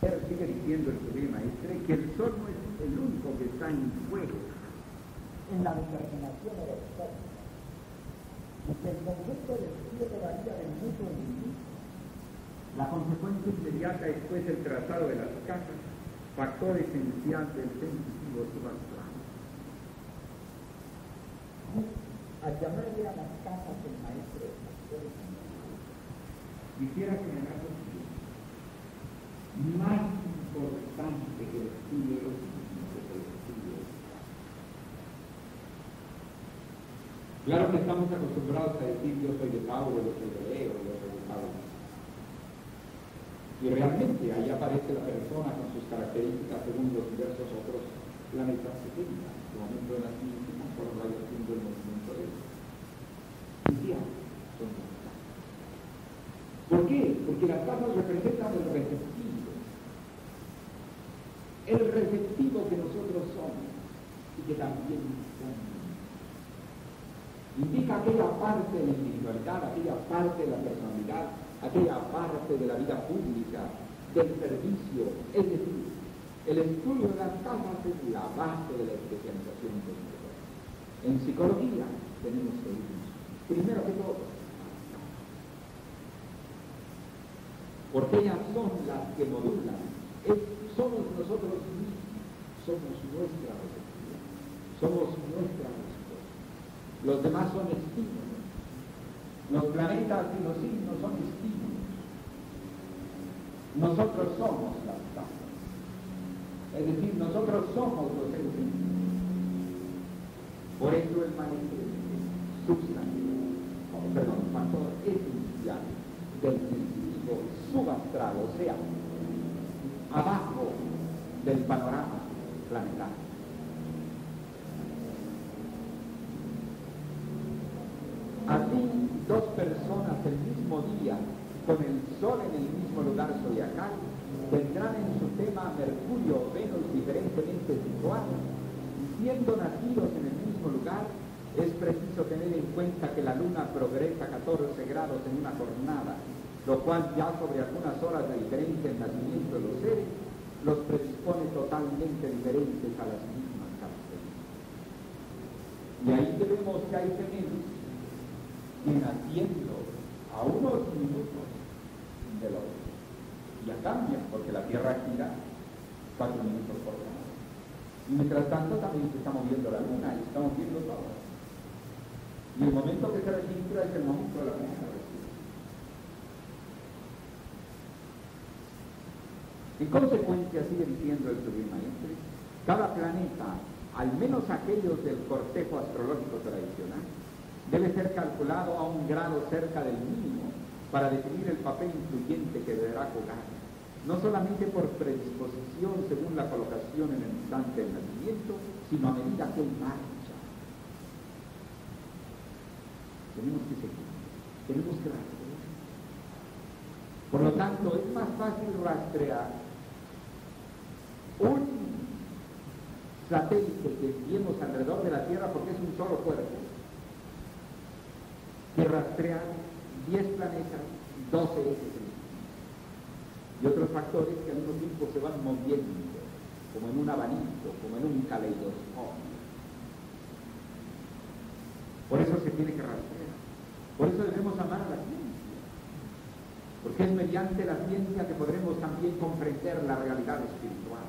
Pero sigue diciendo el sublime maestre que el sol no es el único que está en juego en la determinación de los términos, y que el concepto del cielo varía del mundo en mundo. La consecuencia inmediata es pues el trazado de las casas, factor esencial del sensitivo subastral. Al llamarle a las casas el maestro quisiera señalar lo siguiente: más importante que el estudio de los síntomas del estudio de las casas. Claro que estamos acostumbrados a decir yo soy de Tauro, yo soy de Leo, yo soy de Tauro. Y realmente ahí aparece la persona con sus características según los diversos otros planetas que tenga. En su momento de nacimiento, por vaya haciendo el movimiento de ellos. Y ya son las casas. ¿Por qué? Porque las casas representan el receptivo. El receptivo que nosotros somos y que también somos. Indica aquella parte de la individualidad, aquella parte de la personalidad, aquella parte de la vida pública, del servicio. Es decir, el estudio de las casas es la base de la especialización intelectual. En psicología tenemos que irnos, primero que todo, porque ellas son las que modulan. Somos nosotros mismos, somos nuestra recepción, somos nuestra respuesta. Los demás son estímulos. Los planetas y los signos son estímulos. Nosotros somos las casas. Es decir, nosotros somos los seres humanos. Por eso el maestro factor esencial del sensitivo subastral, o sea, abajo del panorama planetario. Así, dos personas el mismo día, con el Sol en el mismo lugar zodiacal, tendrán en su tema Mercurio o Venus diferentemente situados, y siendo nacidos en el mismo lugar, es preciso tener en cuenta que la Luna progresa 14 grados en una jornada, lo cual ya sobre algunas horas de diferencia en nacimiento de los seres, los predispone totalmente diferentes a las mismas características. Y ahí vemos que hay gemelos que naciendo a unos minutos del otro, ya cambian, porque la Tierra gira 4 minutos por hora. Y mientras tanto también se está moviendo la Luna y estamos viendo todo. Y el momento que se registra es el momento de la primera respiración. En consecuencia, sigue diciendo el sublime maestre, cada planeta, al menos aquellos del cortejo astrológico tradicional, debe ser calculado a un grado cerca del mínimo para definir el papel influyente que deberá jugar, no solamente por predisposición según la colocación en el instante del nacimiento, sino a medida que él marcha. Tenemos que seguir, tenemos que rastrear. Por lo tanto, es más fácil rastrear un satélite que enviemos alrededor de la Tierra porque es un solo cuerpo, que rastrear 10 planetas, 12 ejes y otros factores que al mismo tiempo se van moviendo, como en un abanico, como en un caleidoscopio. Por eso se tiene que rastrear. Por eso debemos amar a la ciencia, porque es mediante la ciencia que podremos también comprender la realidad espiritual.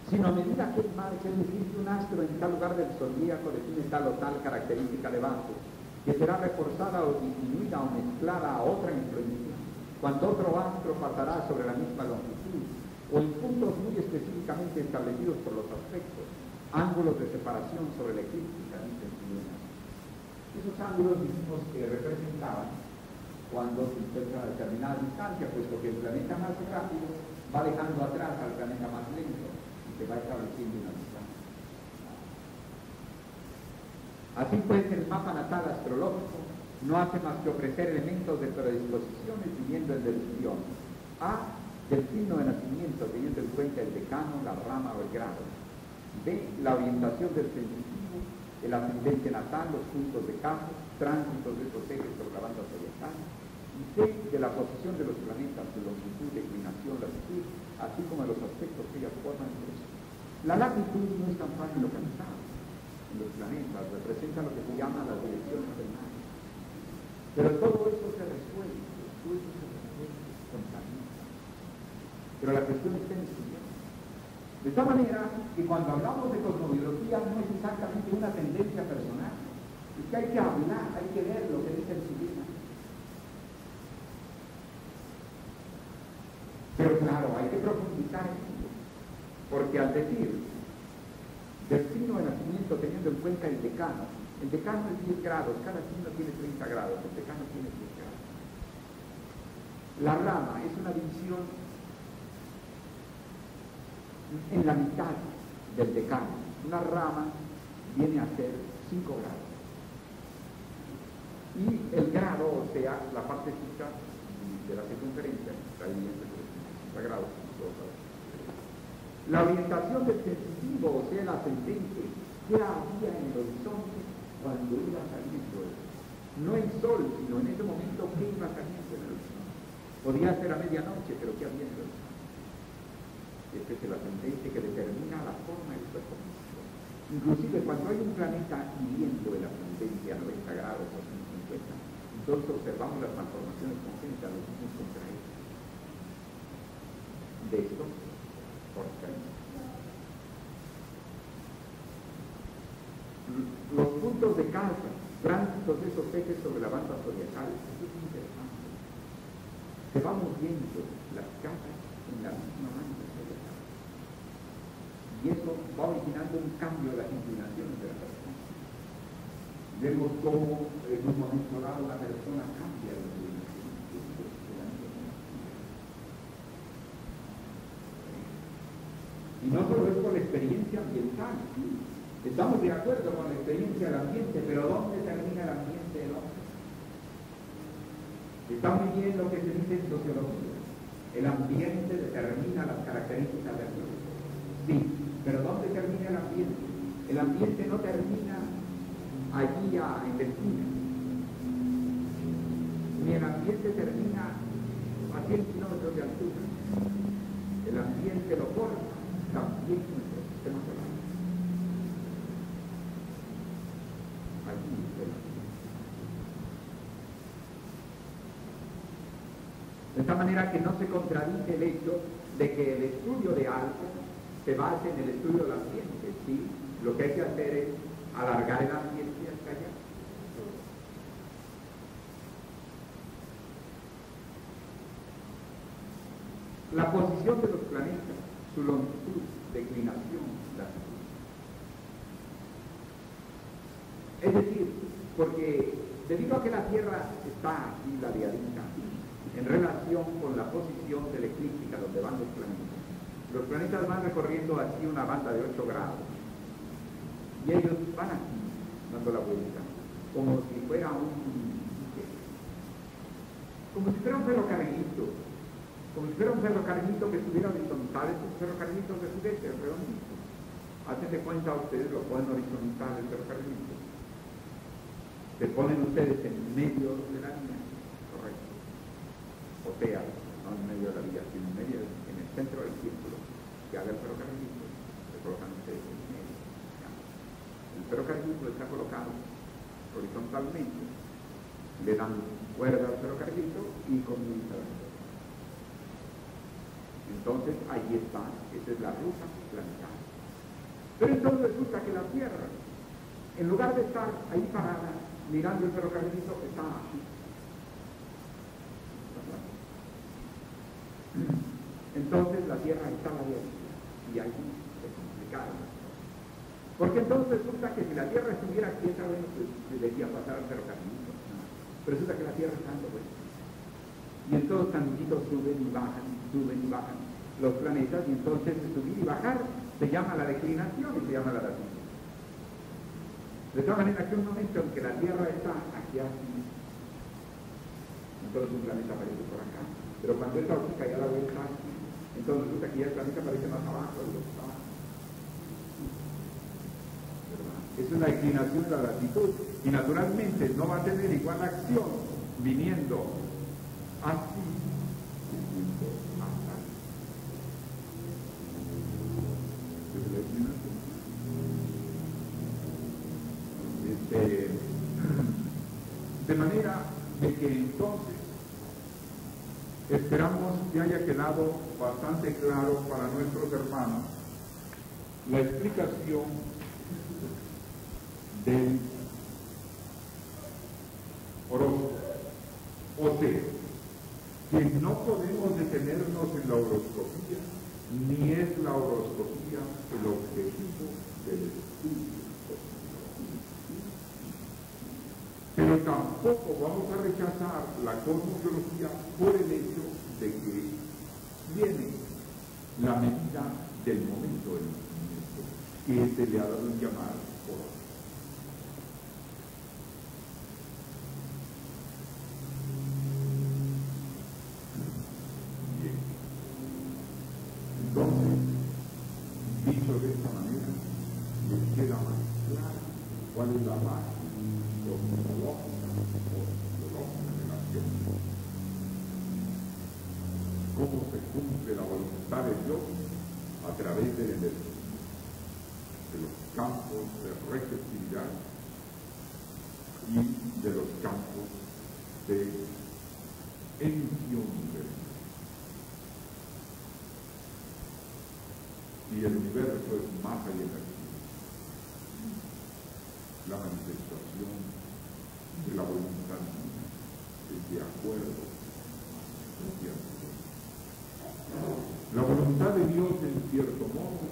Sino a medida que él marcha, es decir, que un astro en tal lugar del zodíaco define tal o tal característica de base, que será reforzada o disminuida o mezclada a otra influencia, cuando otro astro pasará sobre la misma longitud, o en puntos muy específicamente establecidos por los aspectos, ángulos de separación sobre la eclíptica, esos ángulos mismos que representaban cuando se encuentra a determinada distancia, puesto que el planeta más rápido va dejando atrás al planeta más lento y se va estableciendo una distancia. Así pues, el mapa natal astrológico no hace más que ofrecer elementos de predisposición siguiendo el dirección A, del signo de nacimiento, teniendo en cuenta el decano, la rama o el grado; B, la orientación del sensitivo; el ascendente natal, los puntos de campo, tránsitos de esos ejes sobre la banda zodiacal, y C, de la posición de los planetas, su longitud, declinación, latitud, así como de los aspectos que ellas forman entre sí. La latitud no es tan fácil localizar en los planetas, representa lo que se llama las direcciones del mar. Pero todo eso se resuelve, con calma. Pero la cuestión está en estudiar. De esta manera que cuando hablamos de cosmobiología no es exactamente una tendencia personal, es que hay que hablar, hay que ver lo que dice el sistema. Pero claro, hay que profundizar en ello, porque al decir del signo de nacimiento teniendo en cuenta el decano es 10 grados, cada signo tiene 30 grados, el decano tiene 10 grados. La rama es una división en la mitad del decano. Una rama viene a ser 5 grados. Y el grado, o sea, la partecita de la circunferencia, está dividiendo en 30 grados. La orientación del sensitivo, o sea, el ascendente, ¿qué había en el horizonte cuando iba saliendo? No el sol, sino en ese momento, ¿qué iba saliendo en el horizonte? Podía ser a medianoche, pero ¿qué había en el horizonte? Este es el ascendente que determina la forma del cuerpo físico. Inclusive cuando hay un planeta hiriendo el ascendente a 90 grados o 150, entonces observamos las transformaciones congénitas de los mismos contra él. De esto, por ejemplo. Los puntos de calza, tránsitos de esos ejes sobre la banda zodiacal, eso es interesante. Se van moviendo las casas en la misma banda zodiacal. Y eso va originando un cambio de las inclinaciones de la persona. Vemos cómo en un momento dado la persona cambia de inclinación. Y no solo es por la experiencia ambiental, ¿sí? Estamos de acuerdo con la experiencia del ambiente, pero ¿dónde termina el ambiente del hombre? Está muy bien lo que se dice en sociología. El ambiente determina las características del hombre. Sí, pero ¿dónde termina el ambiente? El ambiente no termina allí en la esquina. Ni el ambiente termina a 100 kilómetros de altura. El ambiente lo corta también nuestro sistema solar. Allí de esta manera que no se contradice el hecho de que el estudio de algo se base en el estudio del ambiente, ¿sí? Lo que hay que hacer es alargar el ambiente hasta allá. La posición de los planetas, su longitud, declinación, latitud. Es decir, porque debido a que la Tierra está aquí ladeadita en relación con la posición de la eclíptica donde van los planetas van recorriendo así una banda de 8 grados y ellos van aquí dando la vuelta como si fuera un ferrocarrilito, como si fuera un ferrocarrilito que estuviera horizontal. Estos ferrocarrilitos de juguete redonditos, hacen de cuenta ustedes, lo ponen horizontal el ferrocarrilito, se ponen ustedes en medio de la línea, correcto, o sea, no en medio de la vía, sino en el centro del círculo que haga el ferrocarrilito, se colocan ustedes en medio. El ferrocarrilito está colocado horizontalmente, le dan cuerda al ferrocarrilito y comienza la ruta. Entonces ahí está, esa es la ruta planetaria. Pero entonces resulta que la Tierra, en lugar de estar ahí parada mirando el ferrocarrilito, está aquí. Entonces la Tierra está a la derecha y ahí se complicaron. Porque entonces resulta que si la Tierra estuviera quieta, bueno, pues debería pasar al ferrocarrilito. Pero resulta que la Tierra está dando vueltas. Y entonces tantito suben y bajan los planetas, y entonces subir y bajar se llama la declinación y se llama la latitud. De tal manera que un momento en que la Tierra está aquí así, entonces un planeta aparece por acá. Pero cuando esta óptica ya la vuelta aquí, entonces resulta que ya el planeta aparece más abajo de lo que está abajo. ¿Verdad? Esa es la inclinación de la latitud. Y naturalmente no va a tener igual acción viniendo así, viniendo hasta aquí. Esa es la inclinación. De manera de que entonces esperamos que haya quedado bastante claro para nuestros hermanos la explicación del horóscopo. O sea, que no podemos detenernos en la horoscopía, ni es la horoscopía el objetivo del estudio. Pero tampoco vamos a rechazar la cosmología por el hecho de que tiene la medida del momento del nacimiento, que se le ha dado en llamar horóscopo. Bien. Entonces, dicho de esta manera, les queda más clara cuál es la base cosmológica o sociológica de la ciencia. Cómo se cumple la voluntad de Dios a través del energía, de los campos de receptividad y de los campos de emisión de energía. Y el universo es masa y energía, la manifestación de la voluntad divina es de acuerdo a cierto. La voluntad de Dios en cierto modo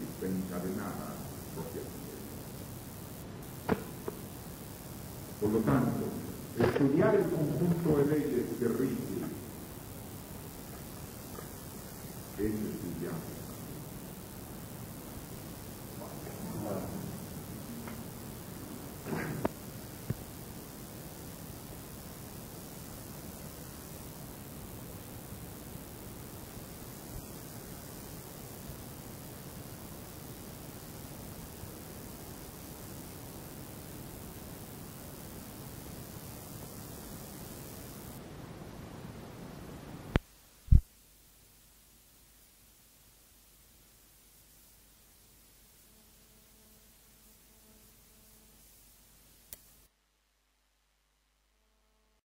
está encadenada propiamente. Por lo tanto, estudiar el conjunto de leyes que rigen